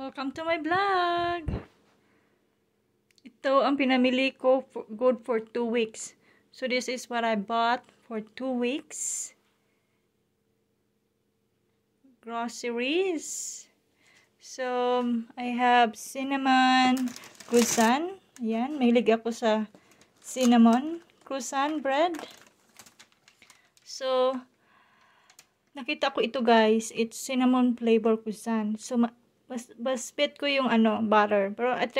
Welcome to my vlog! Ito ang pinamili ko good for 2 weeks. So this is what I bought for 2 weeks. Groceries. So I have cinnamon croissant. Ayan, mahilig ako sa cinnamon croissant bread. So nakita ko ito guys, it's cinnamon flavor croissant. So mas bet ko yung butter. Pero I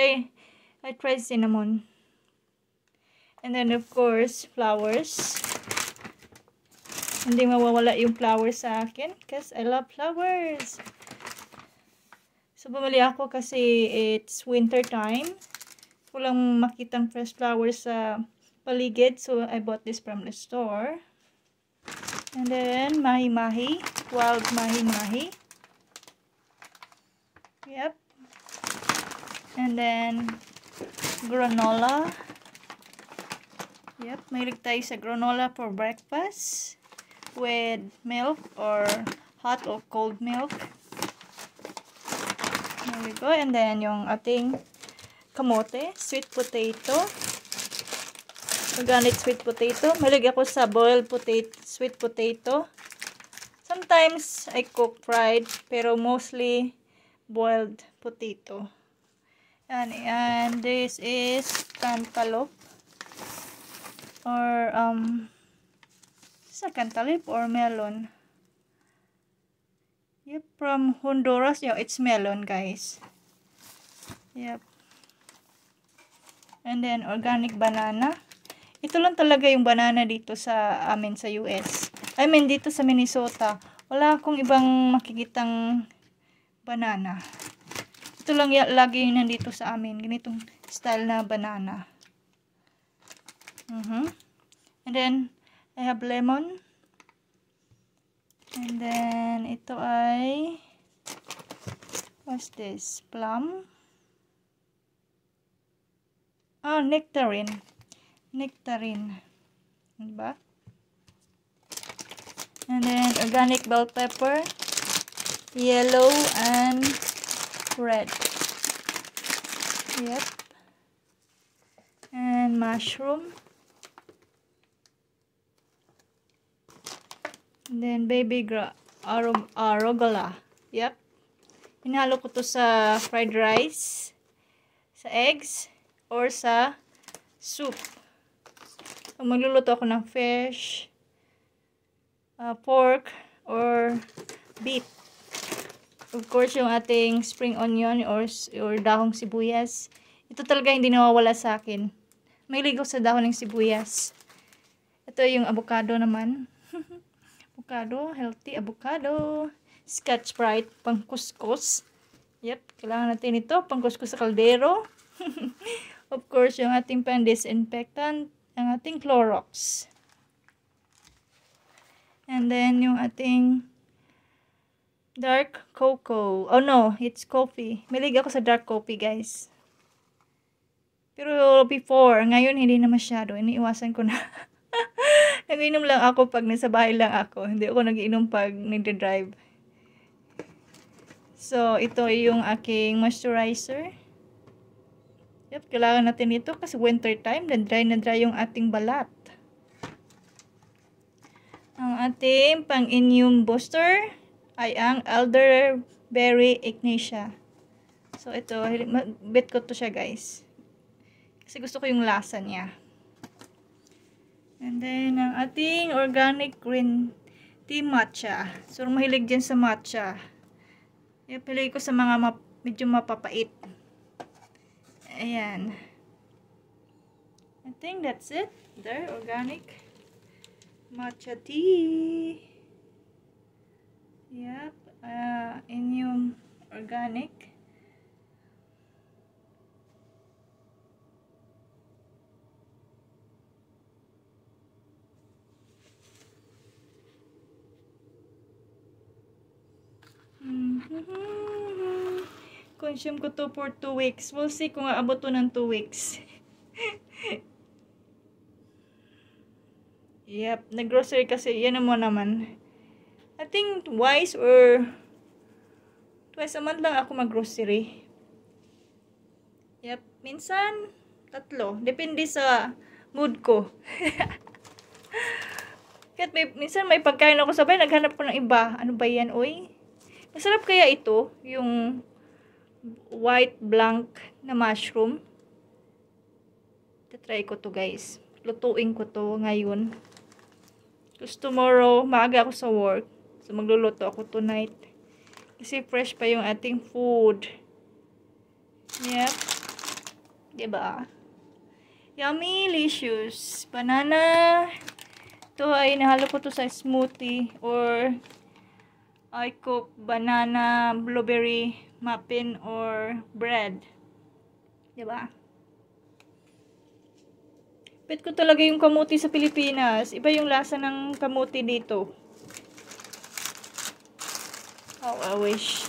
tried cinnamon. And then of course, flowers. Hindi mawawala yung flowers sa akin because I love flowers. So bumili ako kasi it's winter time. Walang makitang fresh flowers sa paligid. So I bought this from the store. And then mahi-mahi, wild mahi-mahi. Yep. And then granola. Yep, mahilig tayo sa granola for breakfast with milk or hot or cold milk. There we go. And then yung ating kamote, sweet potato. Organic sweet potato. Mahilig ako sa boiled potato, sweet potato. Sometimes I cook fried, pero mostly boiled potato. And this is cantaloupe or is a cantaloupe or melon. Yep, from Honduras. Yeah, it's melon, guys. Yep. And then organic banana. Ito lang talaga yung banana dito sa amin sa US. I mean dito sa Minnesota. Wala akong ibang makikitang banana. Ito lang lagi yung nandito sa amin. Ganitong style na banana. And then, I have lemon. And then, ito ay, what's this? Plum. Ah, nectarine. Nectarine. Diba? And then, organic bell pepper. Yellow and red. Yep. And mushroom. And then baby arugula. Yep. Hinalo ko to sa fried rice, sa eggs, or sa soup. So, magluluto ako ng fish, pork, or beef. Of course, yung ating spring onion or dahong sibuyas. Ito talaga hindi nawawala sa akin. Mahilig ako sa dahon ng sibuyas. Ito yung avocado naman. Avocado, healthy avocado. Scotch Brite, pangkuskus. Yep, kailangan natin ito. Pangkuskus sa kaldero. Of course, yung ating pan-disinfectant, ang ating Clorox. And then, yung ating dark cocoa. Oh no, it's coffee. Mahilig ako sa dark coffee, guys. Pero before, ngayon hindi na masyado. Iniiwasan ko na. Nag-inom lang ako pag nasa bahay lang ako. Hindi ako nag-inom pag nagde-drive. So, ito yung aking moisturizer. Yep, kailangan natin ito kasi winter time. Na dry yung ating balat. Ang ating pang-immune booster ay ang elderberry echinacea. So, ito, bet ko to siya, guys. Kasi gusto ko yung lasa niya. And then, ang ating organic green tea matcha. So, mahilig dyan sa matcha. Pili ko sa mga medyo mapapait. Ayan. I think that's it. There, organic matcha tea. Yep, Immune organic. Consume ko to for 2 weeks. We'll see kung aabot to ng 2 weeks. Yep, nag-grocery kasi yan mo naman. I think twice or Twice a month lang ako mag-grocery. Yep, minsan 3. Depende sa mood ko. Kahit minsan may pagkain ako sabay, naghanap ko ng iba. Ano ba yan, oy? Masarap kaya ito, yung white blanc na mushroom. Try ko to, guys. Lutuin ko to ngayon. Because tomorrow, maaga ako sa work. So, magluluto ako tonight. Kasi fresh pa yung ating food. Yep. Diba? Yummy, delicious. Banana. Ito ay nahalo ko to sa smoothie. Or I cook banana, blueberry, muffin, or bread. Diba? Bet ko talaga yung kamuti sa Pilipinas. Iba yung lasa ng kamuti dito. Oh, I wish.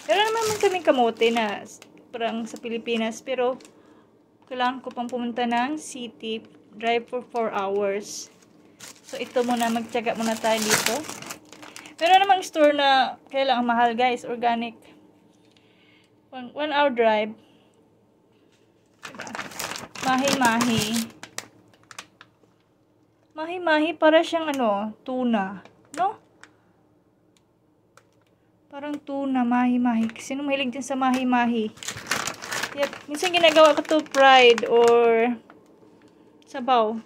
Pero naman kaming kamuti na parang sa Pilipinas. Pero kailangan ko pang pumunta ng city. Drive for 4 hours. So, ito muna. Magtyaga muna tayo dito. Meron namang store na kailangan mahal, guys. Organic. 1 hour drive. Mahi-mahi. Mahi-mahi, para siyang tuna. No? Parang tuna, mahi-mahi. Sino mahilig din sa mahi-mahi? Yep. Minsan ginagawa ko to fried or sabaw.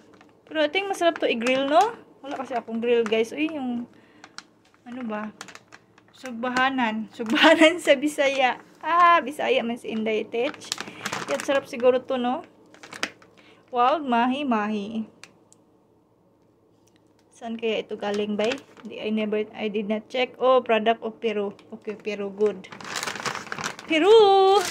Pero I think masarap to i-grill, no? Wala kasi akong grill, guys. Uy, yung ano ba? Sugbahanan. Sugbahanan sa Bisaya. Bisaya man si Inday Tech. Yep, sarap siguro to, no? Wild mahi-mahi. Saan kaya ito galing, bay? I did not check. Oh, product of Peru. Okay, Peru, good. Peru!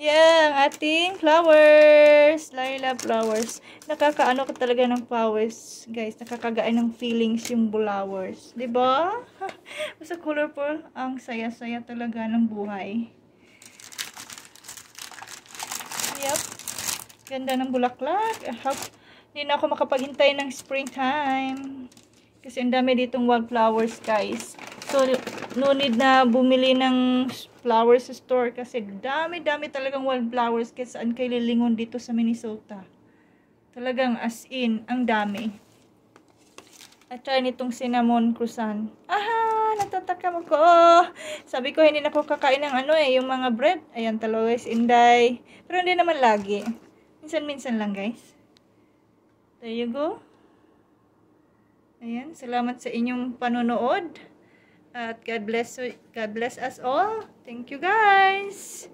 Yan, ating flowers. I love flowers. Nakakaano ko talaga ng flowers, guys. Nakakagain ng feelings yung flowers. Diba? Basta colorful. Ang saya-saya talaga ng buhay. Yep. Ganda ng bulaklak. Hindi na ako makapaghintay ng springtime. Kasi ang dami ditong wildflowers, guys. So, no need na bumili ng flowers sa store. Kasi dami-dami talagang wildflowers. Kasi saan kayo lilingon dito sa Minnesota. Talagang as in, ang dami. At try nitong cinnamon croissant. Natatakam ako. Sabi ko, hindi na ako kakain ng yung mga bread. Ayan, talaga, guys, Inday. Pero hindi naman lagi. Minsan-minsan lang, guys. There you go. Ayan, salamat sa inyong panonood. At God bless us all. Thank you, guys.